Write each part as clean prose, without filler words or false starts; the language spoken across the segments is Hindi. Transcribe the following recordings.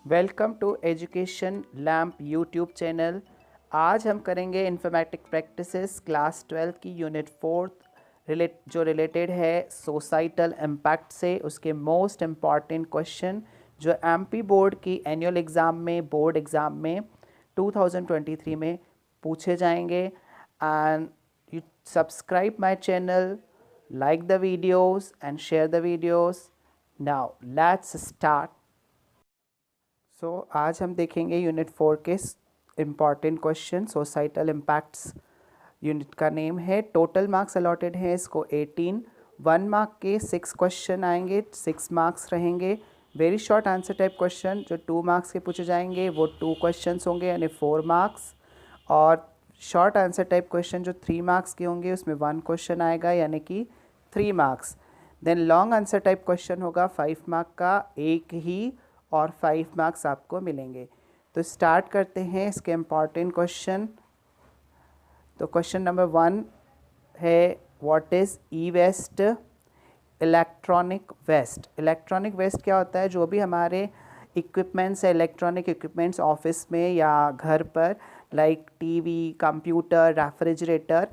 Welcome to education lamp YouTube channel. आज हम करेंगे इन्फॉर्मेटिक प्रैक्टिसेस क्लास 12 की यूनिट 4 जो रिलेटेड है सोसाइटल इम्पैक्ट से। उसके मोस्ट इम्पॉर्टेंट क्वेश्चन जो एमपी बोर्ड की एनुअल एग्ज़ाम में बोर्ड एग्ज़ाम में 2023 में पूछे जाएंगे। And you subscribe my channel, like the videos and share the videos. Now let's start. आज हम देखेंगे यूनिट 4 के important question. Societal impacts unit का नेम है। टोटल मार्क्स अलॉटेड हैं इसको 18। 1 मार्क के 6 क्वेश्चन आएंगे, 6 मार्क्स रहेंगे। Very short answer type question जो 2 मार्क्स के पूछे जाएंगे वो 2 क्वेश्चन होंगे यानी 4 मार्क्स। और शॉर्ट आंसर टाइप क्वेश्चन जो 3 मार्क्स के होंगे उसमें 1 क्वेश्चन आएगा यानी कि 3 marks. Then long answer type question होगा 5 मार्क का, एक ही, और 5 मार्क्स आपको मिलेंगे। तो स्टार्ट करते हैं इसके इम्पॉर्टेंट क्वेश्चन। तो क्वेश्चन नंबर 1 है what is E waste, electronic waste. Electronic waste क्या होता है? जो भी हमारे इक्विपमेंट्स है, इलेक्ट्रॉनिक इक्विपमेंट्स ऑफिस में या घर पर, लाइक टीवी, कंप्यूटर, रेफ्रिजरेटर,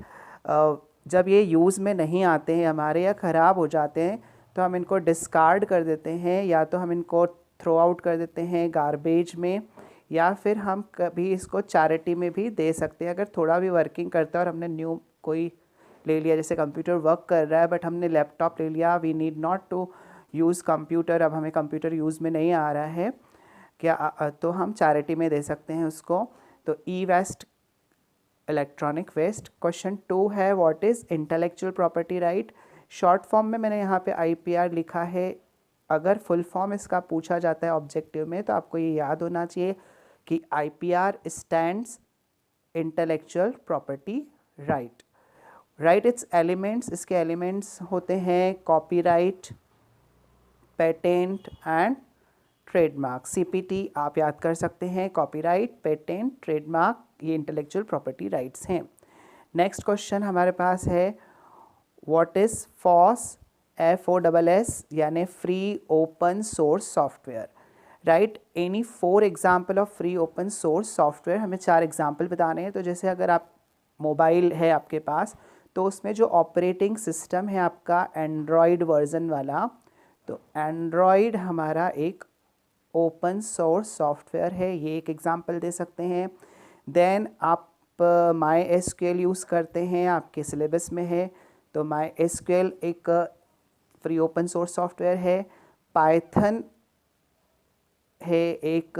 जब ये यूज़ में नहीं आते हैं हमारे या ख़राब हो जाते हैं तो हम इनको डिस्कार्ड कर देते हैं, या तो हम इनको थ्रो आउट कर देते हैं गार्बेज में, या फिर हम कभी इसको चैरिटी में भी दे सकते हैं। अगर थोड़ा भी वर्किंग करता है और हमने न्यू कोई ले लिया, जैसे कंप्यूटर वर्क कर रहा है बट हमने लैपटॉप ले लिया, we need not to use computer, अब हमें कंप्यूटर यूज़ में नहीं आ रहा है क्या, तो हम चैरिटी में दे सकते हैं उसको। तो ई वेस्ट, इलेक्ट्रॉनिक वेस्ट। क्वेश्चन 2 है what is intellectual property right. Short form में मैंने यहाँ पे आईपीआर लिखा है। अगर फुल फॉर्म इसका पूछा जाता है ऑब्जेक्टिव में तो आपको ये याद होना चाहिए कि IPR stands intellectual property right. Right it's elements, इसके एलिमेंट्स होते हैं copyright, patent and trademark. CPT आप याद कर सकते हैं। कॉपीराइट, पेटेंट, ट्रेडमार्क ये इंटेलेक्चुअल प्रॉपर्टी राइट्स हैं। नेक्स्ट क्वेश्चन हमारे पास है व्हाट इज़ फॉस, FOSS यानी free open source software right. Any 4 example of free open source software, हमें 4 एग्जाम्पल बताने हैं। तो जैसे अगर आप मोबाइल है आपके पास तो उसमें जो ऑपरेटिंग सिस्टम है आपका एंड्रॉयड वर्जन वाला, तो एंड्रॉयड हमारा एक ओपन सोर्स सॉफ्टवेयर है, ये एक एग्जांपल दे सकते हैं। देन आप माई एसक्यूएल यूज़ करते हैं, आपके सिलेबस में है, तो माई एसक्यूएल एक फ्री ओपन सोर्स सॉफ्टवेयर है। पाइथन है एक,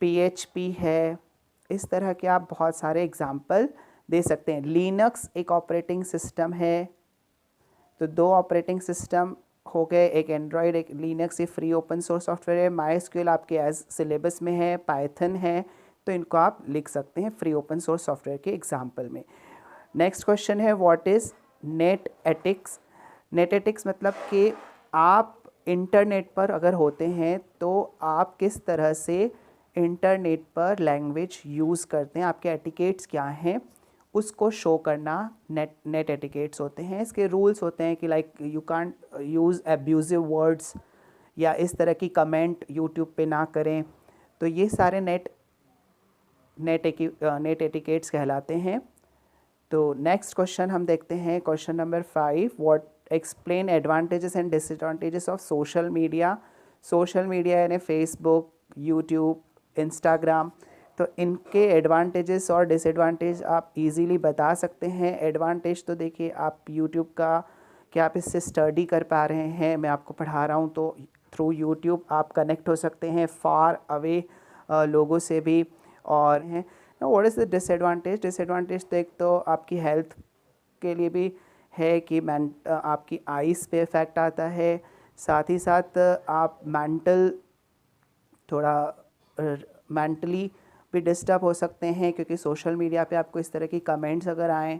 PHP है। इस तरह के आप बहुत सारे एग्जांपल दे सकते हैं। लिनक्स एक ऑपरेटिंग सिस्टम है, तो 2 ऑपरेटिंग सिस्टम हो गए, एक एंड्रॉयड एक लिनक्स। ये फ्री ओपन सोर्स सॉफ्टवेयर है। माई एसक्यूएल आपके एज सिलेबस में है, पाइथन है, तो इनको आप लिख सकते हैं फ्री ओपन सोर्स सॉफ्टवेयर के एग्जाम्पल में। नेक्स्ट क्वेश्चन है what is net ethics. Net ethics मतलब कि आप इंटरनेट पर अगर होते हैं तो आप किस तरह से इंटरनेट पर लैंग्वेज यूज़ करते हैं, आपके एटिकेट्स क्या हैं, उसको शो करना नेट एटिकेट्स होते हैं। इसके रूल्स होते हैं कि like you can't use abusive words, या इस तरह की कमेंट यूट्यूब पे ना करें। तो ये सारे नेट एटिकेट्स कहलाते हैं। तो नेक्स्ट क्वेश्चन हम देखते हैं, question number 5 what explain advantages and disadvantages of social media. Social media यानी फेसबुक, यूट्यूब, इंस्टाग्राम, तो इनके एडवांटेजेस और डिसएडवांटेज आप इजीली बता सकते हैं। एडवांटेज तो देखिए आप यूट्यूब का, क्या आप इससे स्टडी कर पा रहे हैं, मैं आपको पढ़ा रहा हूँ तो थ्रू यूट्यूब आप कनेक्ट हो सकते हैं फार अवे लोगों से भी। और हैं what is the disadvantage. Disadvantage तो एक तो आपकी हेल्थ के लिए भी है कि आपकी आइज़ पे इफ़ेक्ट आता है, साथ ही साथ आप मेंटली भी डिस्टर्ब हो सकते हैं, क्योंकि सोशल मीडिया पे आपको इस तरह की कमेंट्स अगर आएँ,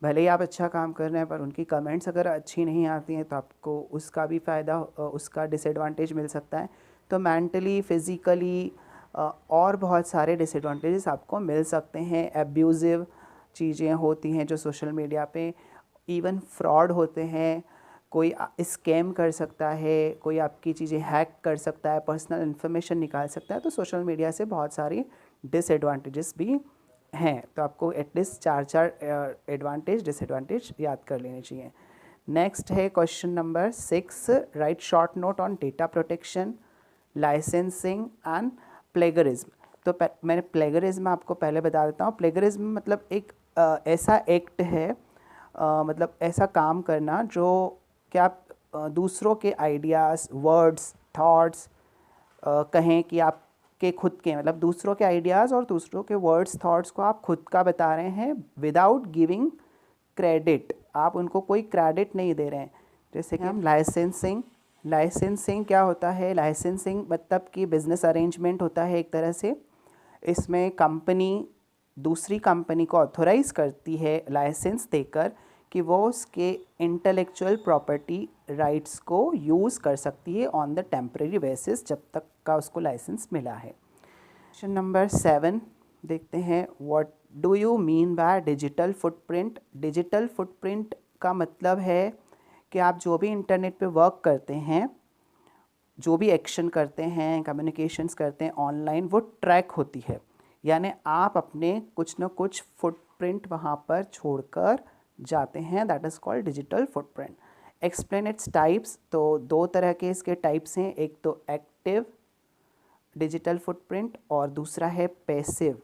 भले ही आप अच्छा काम कर रहे हैं पर उनकी कमेंट्स अगर अच्छी नहीं आती हैं तो आपको उसका भी फ़ायदा, उसका डिसएडवांटेज मिल सकता है। तो मेंटली, फिज़िकली और बहुत सारे डिसएडवांटेजेस आपको मिल सकते हैं। एब्यूज़िव चीज़ें होती हैं जो सोशल मीडिया पे, इवन फ्रॉड होते हैं, कोई स्कैम कर सकता है, कोई आपकी चीज़ें हैक कर सकता है, पर्सनल इन्फॉर्मेशन निकाल सकता है। तो सोशल मीडिया से बहुत सारी डिसएडवांटेजेस भी हैं, तो आपको एटलीस्ट 4 एडवांटेज डिसएडवांटेज याद कर लेने चाहिए। नेक्स्ट है question number 6, right short note on data protection, licensing and plagiarism. तो मैंने प्लेगरिज्म आपको पहले बता देता हूँ। प्लेगरिज्म मतलब एक ऐसा एक्ट है, मतलब ऐसा काम करना जो कि आप दूसरों के आइडियाज़, वर्ड्स, थॉट्स कहें कि आपके खुद के, मतलब दूसरों के आइडियाज़ और दूसरों के वर्ड्स, थॉट्स को आप खुद का बता रहे हैं विदाउट गिविंग क्रेडिट। आप उनको कोई क्रेडिट नहीं दे रहे हैं। जैसे कि हम लाइसेंसिंग क्या होता है? लाइसेंसिंग मतलब कि बिजनेस अरेंजमेंट होता है एक तरह से। इसमें कंपनी दूसरी कंपनी को ऑथोराइज करती है लाइसेंस देकर कि वो उसके इंटेलेक्चुअल प्रॉपर्टी राइट्स को यूज़ कर सकती है ऑन द टेम्परेरी बेसिस, जब तक का उसको लाइसेंस मिला है। क्वेश्चन नंबर 7 देखते हैं, what do you mean by digital footprint? Digital footprint का मतलब है कि आप जो भी इंटरनेट पे वर्क करते हैं, जो भी एक्शन करते हैं, कम्युनिकेशंस करते हैं ऑनलाइन, वो ट्रैक होती है। यानी आप अपने कुछ ना कुछ फुटप्रिंट वहाँ पर छोड़कर जाते हैं, that is called digital footprint. Explain its types. तो 2 तरह के इसके टाइप्स हैं, एक तो एक्टिव डिजिटल फुटप्रिंट और दूसरा है पैसिव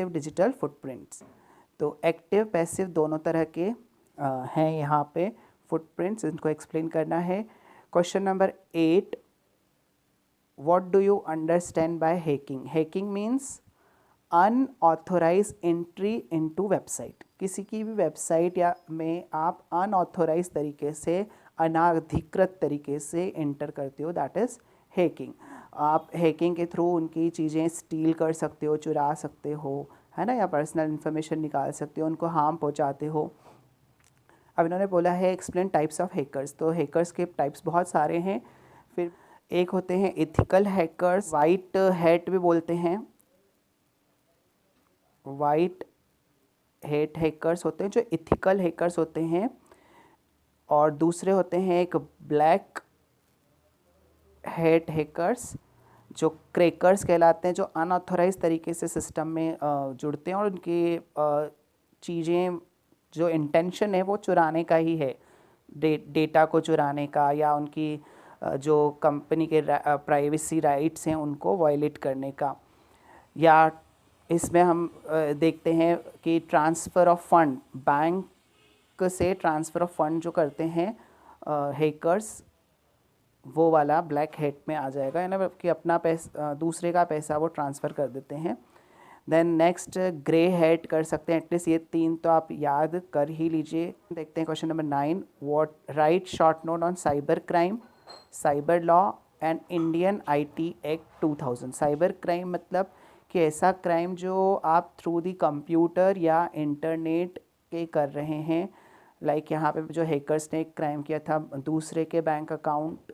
डिजिटल फुटप्रिंट्स। तो एक्टिव पैसिव दोनों तरह के हैं यहाँ पे फुटप्रिंट्स, इनको एक्सप्लेन करना है। Question number 8, what do you understand by hacking? Hacking means unauthorise entry into website. किसी की भी वेबसाइट या में आप अनऑथोराइज तरीके से, अनाधिकृत तरीके से एंटर करते हो, दैट इज़ हैकिंग। आप हैकिंग के थ्रू उनकी चीज़ें स्टील कर सकते हो, चुरा सकते हो, है ना, या पर्सनल इन्फॉर्मेशन निकाल सकते हो, उनको हार्म पहुंचाते हो। अब इन्होंने बोला है एक्सप्लेन टाइप्स ऑफ हैकर्स। तो हैकर्स के टाइप्स बहुत सारे हैं। फिर एक होते हैं एथिकल हैकर्स, वाइट हैट भी बोलते हैं, वाइट हैट हैकर्स होते हैं जो एथिकल हैकर्स होते हैं। और दूसरे होते हैं एक ब्लैक हैट हैकर्स जो क्रैकर्स कहलाते हैं, जो अनऑथोराइज तरीके से सिस्टम में जुड़ते हैं और उनकी चीज़ें, जो इंटेंशन है वो चुराने का ही है, डेटा को चुराने का, या उनकी जो कंपनी के प्राइवेसी राइट्स हैं उनको वायलेट करने का। या इसमें हम देखते हैं कि ट्रांसफ़र ऑफ फंड, बैंक से ट्रांसफ़र ऑफ फंड जो करते हैं हैकर्स, वो वाला ब्लैक हैट में आ जाएगा, है ना, कि अपना पैसा, दूसरे का पैसा वो ट्रांसफ़र कर देते हैं। देन नेक्स्ट ग्रे हैट कर सकते हैं। एटलीस्ट ये 3 तो आप याद कर ही लीजिए। देखते हैं question number 9, what right short note on cyber crime, cyber law and Indian IT act 2000। Cyber crime मतलब कि ऐसा क्राइम जो आप थ्रू दी कंप्यूटर या इंटरनेट के कर रहे हैं। लाइक यहाँ पे जो हैकर्स ने एक क्राइम किया था, दूसरे के बैंक अकाउंट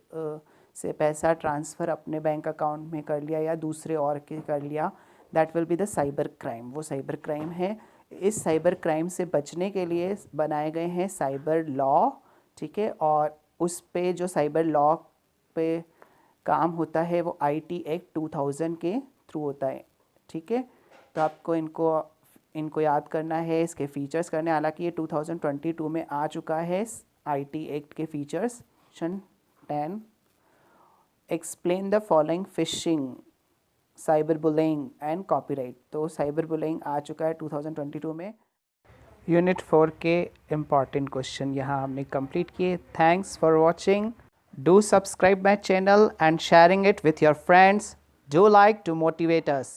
से पैसा ट्रांसफ़र अपने बैंक अकाउंट में कर लिया या दूसरे और के कर लिया, that will be the cyber crime. वो साइबर क्राइम है। इस साइबर क्राइम से बचने के लिए बनाए गए हैं साइबर लॉ, ठीक है। और उस पे जो साइबर लॉ पे काम होता है वो IT एक्ट 2000 के थ्रू होता है, ठीक है। तो आपको इनको याद करना है, इसके फीचर्स करने। हालांकि ये 2022 में आ चुका है IT एक्ट के features. Question 10, explain the following fishing, cyber bullying and copyright. तो साइबर बुलिंग आ चुका है 2022 में। यूनिट 4 के इम्पॉर्टेंट क्वेश्चन यहाँ हमने कंप्लीट किए। Thanks for watching. Do subscribe my channel and sharing it with your friends. Do like to motivate us.